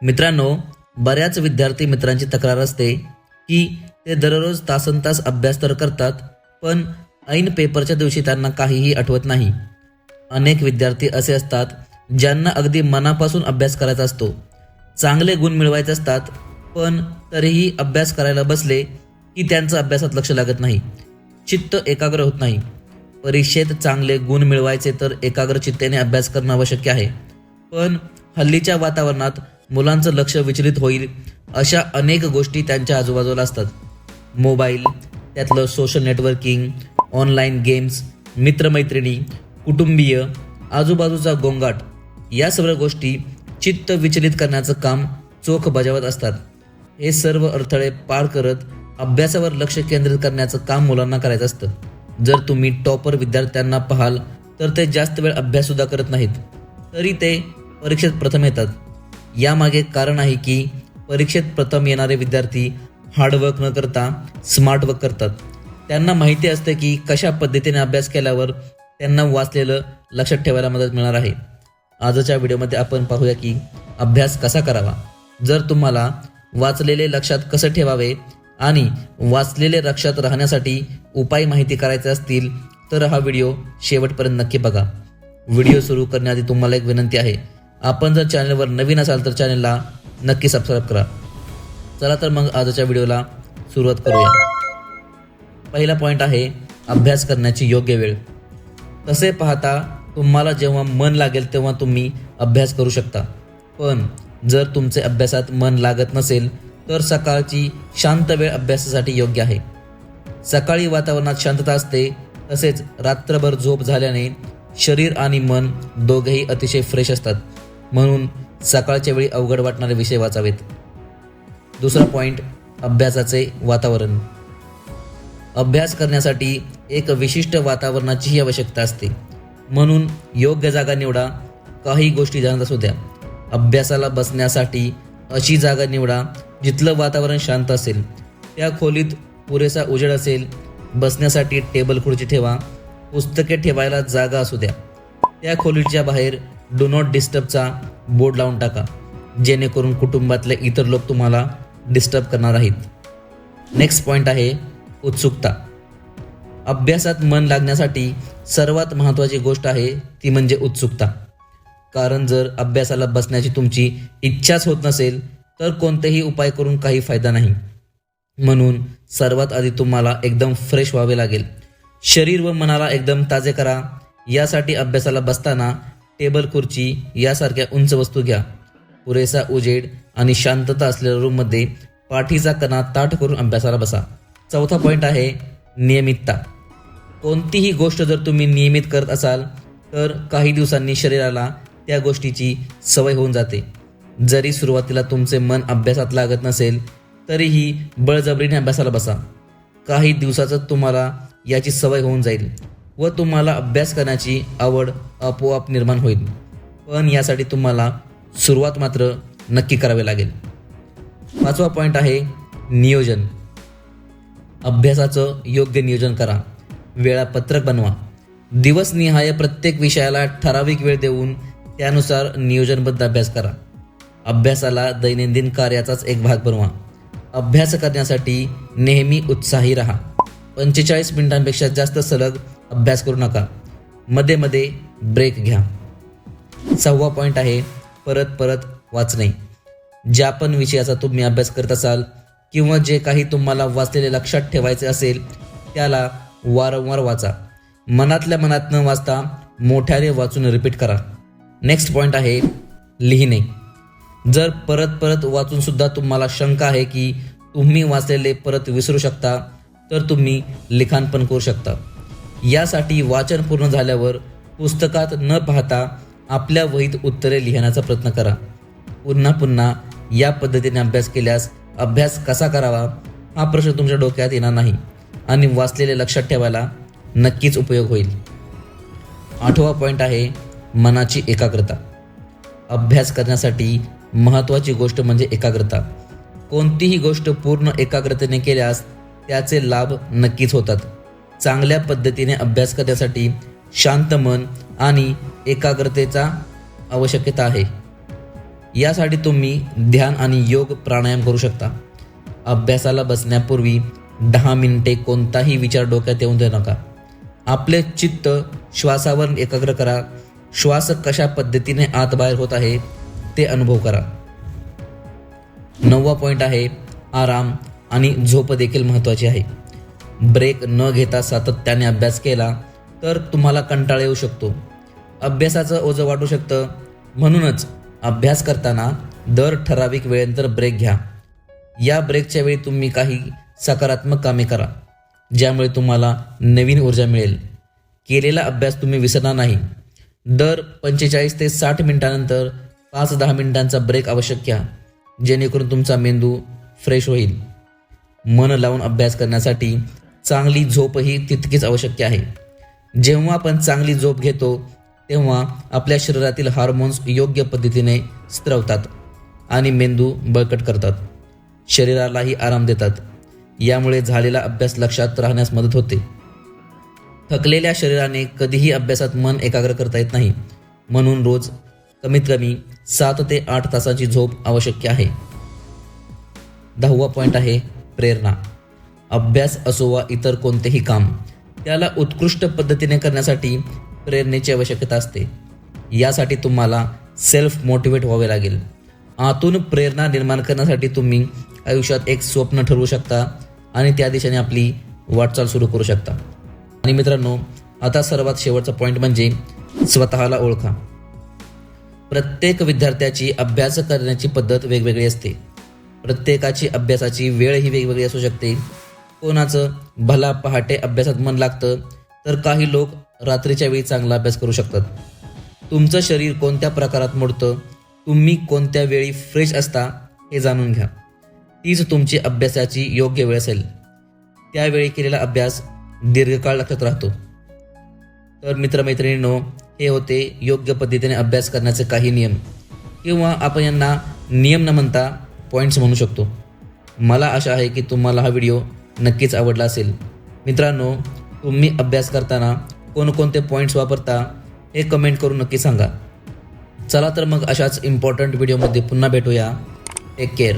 मित्रांनो, बऱ्याच विद्यार्थी मित्रांची तक्रार असते की ते दररोज तासनतास अभ्यास तर करतात, पण ऐन पेपरच्या दिवशी त्यांना काहीही आठवत नाही. अनेक विद्यार्थी असे असतात ज्यांना अगदी मनापासून अभ्यास करायचा असतो, चांगले गुण मिळवायचे असतात, पण तरीही अभ्यास करायला बसले की त्यांचं अभ्यासात लक्ष लागत नाही, चित्त एकाग्र होत नाही. परीक्षेत चांगले गुण मिळवायचे तर एकाग्र चित्तेने अभ्यास करणं आवश्यक आहे, पण हल्लीच्या वातावरणात मुलांचं लक्ष विचलित होईल अशा अनेक गोष्टी त्यांच्या आजूबाजूला असतात. मोबाईल, त्यातलं सोशल नेटवर्किंग, ऑनलाईन गेम्स, मित्रमैत्रिणी, कुटुंबीय, आजूबाजूचा गोंगाट, या सर्व गोष्टी चित्त विचलित करण्याचं काम चोख बजावत असतात. हे सर्व अडथळे पार करत अभ्यासावर लक्ष केंद्रित करण्याचं काम मुलांना करायचं असतं. जर तुम्ही टॉपर विद्यार्थ्यांना पाहाल तर ते जास्त वेळ अभ्याससुद्धा करत नाहीत, तरी ते परीक्षेत प्रथम येतात. यामागे कारण आहे की परीक्षेत प्रथम येणारे विद्यार्थी हार्डवर्क न करता स्मार्ट वर्क करतात. त्यांना माहिती असते की कशा पद्धतीने अभ्यास केल्यावर त्यांना वाचलेलं लक्षात ठेवायला मदत मिळणार आहे. आजच्या व्हिडिओमध्ये आपण पाहूया की अभ्यास कसा करावा. जर तुम्हाला वाचलेले लक्षात कसं ठेवावे आणि वाचलेले लक्षात राहण्यासाठी उपाय माहिती करायचे असतील तर हा व्हिडिओ शेवटपर्यंत नक्की बघा. व्हिडिओ सुरू करण्याआधी तुम्हाला एक विनंती आहे, आपण जर चॅनलवर नवीन असाल तर चॅनलला नक्की सबस्क्राईब करा. चला तर मग आजच्या व्हिडिओला सुरुवात करूया. पहिला पॉईंट आहे अभ्यास करण्याची योग्य वेळ. तसे पाहता तुम्हाला जेव्हा मन लागेल तेव्हा तुम्ही अभ्यास करू शकता, पण जर तुमचे अभ्यासात मन लागत नसेल तर सकाळची शांत वेळ अभ्यासासाठी योग्य आहे. सकाळी वातावरणात शांतता असते, तसेच रात्रभर झोप झाल्याने शरीर आणि मन दोघेही अतिशय फ्रेश असतात, म्हणून सकाळच्या वेळी अवघड वाटणारे विषय वाचावेत. दुसरा पॉईंट, अभ्यासाचे वातावरण. अभ्यास करण्यासाठी एक विशिष्ट वातावरणाचीही आवश्यकता असते, म्हणून योग्य जागा निवडा. काही गोष्टी ध्यानात असू द्या. अभ्यासाला बसण्यासाठी अशी जागा निवडा जिथलं वातावरण शांत असेल, त्या खोलीत पुरेसा उजेड असेल. बसण्यासाठी टेबल खुर्ची ठेवा. पुस्तके ठेवायला जागा असू द्या. त्या खोलीच्या बाहेर डू नॉट डिस्टर्बचा बोर्ड लावून टाका, जेणेकरून कुटुंबातले इतर लोक तुम्हाला डिस्टर्ब करणार नाहीत. नेक्स्ट पॉईंट आहे उत्सुकता. अभ्यासात मन लागण्यासाठी सर्वात महत्त्वाची गोष्ट आहे ती म्हणजे उत्सुकता. कारण जर अभ्यासाला बसण्याची तुमची इच्छाच होत नसेल तर कोणतेही उपाय करून काही फायदा नाही. म्हणून सर्वात आधी तुम्हाला एकदम फ्रेश व्हावे लागेल. शरीर व मनाला एकदम ताजे करा. यासाठी अभ्यासाला बसताना टेबल खुर्ची यासारख्या उंच वस्तू घ्या. पुरेसा उजेड आणि शांतता असलेल्या रूममध्ये पाठीचा कणा ताठ करून अभ्यासाला बसा. चौथा पॉईंट आहे नियमितता. कोणतीही गोष्ट जर तुम्ही नियमित करत असाल तर काही दिवसांनी शरीराला त्या गोष्टीची सवय होऊन जाते. जरी सुरुवातीला तुमचे मन अभ्यासात लागत नसेल तरीही बळजबरीने अभ्यासाला बसा. काही दिवसातच तुम्हाला याची सवय होऊन जाईल व तुम्हाला अभ्यास करण्याची आवड आपोआप निर्माण होईल. पण यासाठी तुम्हाला सुरुवात मात्र नक्की करावी लागेल. पाचवा पॉईंट आहे नियोजन. अभ्यासाचं योग्य नियोजन करा. वेळापत्रक बनवा. दिवसनिहाय प्रत्येक विषयाला ठराविक वेळ देऊन त्यानुसार नियोजनबद्ध अभ्यास करा. अभ्यासाला दैनंदिन कार्याचाच एक भाग बनवा. अभ्यास करण्यासाठी नेहमी उत्साही राहा. 45 मिनिटांपेक्षा जास्त सलग अभ्यास करू नका. मध्ये मध्ये ब्रेक घ्या. सहावा पॉईंट आहे परत परत वाचणे. ज्या पण विषयाचा तुम्ही अभ्यास करत असाल किंवा जे काही तुम्हाला वाचलेले लक्षात ठेवायचे असेल त्याला वारंवार वाचा. मनातल्या मनात न वाचता मोठ्याने वाचून रिपीट करा. नेक्स्ट पॉईंट आहे लिहिणे. जर परत परत वाचून सुद्धा तुम्हाला शंका आहे की तुम्ही वाचलेले परत विसरू शकता तर तुम्ही लिखाण पण करू शकता. यासाठी वाचन पूर्ण झाल्यावर पुस्तकात न पाहता आपल्या वहीत उत्तरे लिहिण्याचा प्रयत्न करा. पुन्हा पुन्हा या पद्धतीने अभ्यास केल्यास अभ्यास कसा करावा हा प्रश्न तुमच्या डोक्यात येणार नाही आणि वाचलेले लक्षात ठेवायला नक्कीच उपयोग होईल. आठवा पॉईंट आहे मनाची एकाग्रता. अभ्यास करण्यासाठी महत्त्वाची गोष्ट म्हणजे एकाग्रता. कोणतीही गोष्ट पूर्ण एकाग्रतेने केल्यास त्याचे लाभ नक्कीच होतात. चांगल्या पद्धतीने अभ्यास करण्यासाठी शांत मन आणि एकाग्रतेचा आवश्यकता आहे. यासाठी तुम्ही ध्यान आणि योग प्राणायाम करू शकता. अभ्यासाला बसण्यापूर्वी 10 मिनिटे कोणताही विचार डोक्यात येऊन देऊ नका. आपले चित्त श्वासावर एकाग्र करा. श्वास कशा पद्धतीने आत बाहेर होत आहे ते अनुभव करा. 9वा पॉईंट आहे आराम आणि झोप देखील महत्त्वाची आहे. ब्रेक न घेता सातत्याने अभ्यास केला तर तुम्हाला कंटाळा येऊ शकतो, अभ्यासाचं ओझं वाटू शकतं. म्हणूनच अभ्यास करताना दर ठराविक वेळेनंतर ब्रेक घ्या. या ब्रेकच्या वेळी तुम्ही काही सकारात्मक कामे करा ज्यामुळे तुम्हाला नवीन ऊर्जा मिळेल. केलेला अभ्यास तुम्ही विसरणार नाही. दर 45 ते 60 मिनिटांनंतर 5-10 मिनिटांचा ब्रेक आवश्यक घ्या जेणेकरून तुमचा मेंदू फ्रेश होईल. मन लावून अभ्यास करण्यासाठी चांगली झोपही तितकीच आवश्यक आहे. जेव्हा आपण चांगली झोप घेतो तेव्हा आपल्या शरीरातील हार्मोन्स योग्य पद्धतीने स्त्रवतात आणि मेंदू बळकट करतात, शरीरालाही आराम देतात. यामुळे झालेला अभ्यास लक्षात राहण्यास मदत होते. थकलेल्या शरीराने कधीही अभ्यासात मन एकाग्र करता येत नाही. म्हणून रोज कमीत कमी 7 ते 8 तासांची झोप आवश्यक आहे. 10वा पॉईंट आहे प्रेरणा. अभ्यास असो वा इतर कोणतेही काम, त्याला उत्कृष्ट पद्धतीने करण्यासाठी प्रेरणेची आवश्यकता असते. यासाठी तुम्हाला सेल्फ मोटिवेट व्हावे लागेल. आतून प्रेरणा निर्माण करण्यासाठी तुम्ही आयुष्यात एक स्वप्न ठरवू शकता आणि त्या दिशेने आपली वाटचाल सुरू करू शकता. आणि मित्रांनो, आता सर्वात शेवटचा पॉईंट म्हणजे स्वतःला ओळखा. प्रत्येक विद्यार्थ्याची अभ्यास करण्याची पद्धत वेगवेगळी असते. प्रत्येकाची अभ्यासाची वेळ ही वेगवेगळी असू शकते. कोणाचं भला पहाटे अभ्यासात मन लागतं तर काही लोक रात्रीच्या वेळी चांगला अभ्यास करू शकतात. तुमचं शरीर कोणत्या प्रकारात मोडतं, तुम्ही कोणत्या वेळी फ्रेश असता हे जाणून घ्या. तीच तुमची अभ्यासाची योग्य वेळ असेल. त्यावेळी केलेला अभ्यास दीर्घकाळ लक्षात राहतो. तर मित्रमैत्रिणींनो, हे होते योग्य पद्धतीने अभ्यास करण्याचे काही नियम, किंवा आपण यांना नियम न म्हणता पॉईंट्स म्हणू शकतो. मला आशा आहे की तुम्हाला हा व्हिडिओ नक्कीच आवडला असेल. मित्रांनो, तुम्ही अभ्यास करताना कोणकोणते पॉईंट्स वापरता हे कमेंट करून नक्की सांगा. चला तर मग अशाच इम्पॉर्टंट व्हिडिओमध्ये पुन्हा भेटूया. Take care.